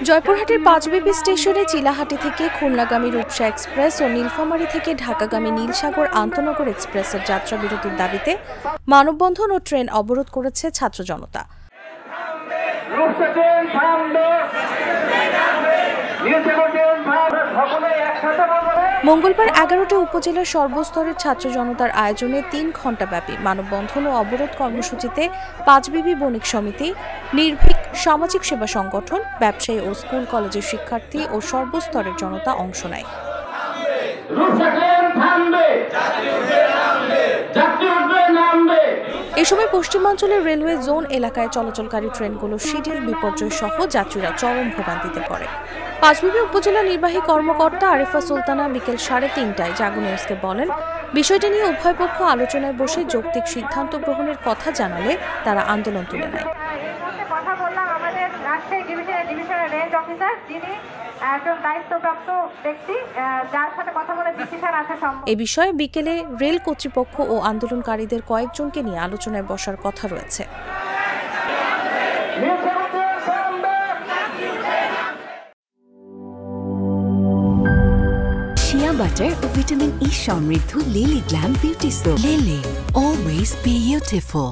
জয়পুরহাটের পাঁচবিবি স্টেশনে চিলাহাটি থেকে খুলনাগামী রূপসা এক্সপ্রেস ও নীলফামারী থেকে ঢাকাগামী নীলসাগর আন্তনগর এক্সপ্রেসের যাত্রাবিরতির দাবিতে মানববন্ধন ও ট্রেন অবরোধ করেছে ছাত্র জনতা। মঙ্গলবার ১১টি উপজেলার সর্বস্তরের ছাত্র জনতার আয়োজনে ৩ ঘণ্টাব্যাপী মানববন্ধন ও অবরোধ কর্মসূচিতে পাঁচবিবি বণিক সমিতি, নির্ভীক সামাজিক সেবা সংগঠন, ব্যবসায়ী ও স্কুল কলেজের শিক্ষার্থী ও সর্বস্তরের জনতা অংশ নেয়। এ সময় পশ্চিমাঞ্চলের রেলওয়ে জোন এলাকায় চলাচলকারী ট্রেনগুলোর শিডিউল বিপর্যয় সহ যাত্রীরা চরম ভোগান্তিতে পড়ে। পাঁচবিবি উপজেলা নির্বাহী কর্মকর্তা আরিফা সুলতানা বিকেল ৩:৩০টায় জাগো নিউজকে বলেন, বিষয়টি নিয়ে উভয় পক্ষ আলোচনায় বসে যৌক্তিক সিদ্ধান্ত গ্রহণের কথা জানালে তারা আন্দোলন তুলে নেয়। এ বিষয়ে বিকেলে রেল কর্তৃপক্ষ ও আন্দোলনকারীদের কয়েকজনকে নিয়ে আলোচনায় বসার কথা রয়েছে। শিয়া বাটার ও ভিটামিন ই সমৃদ্ধ lily glam beauty soap. Lily, always beautiful.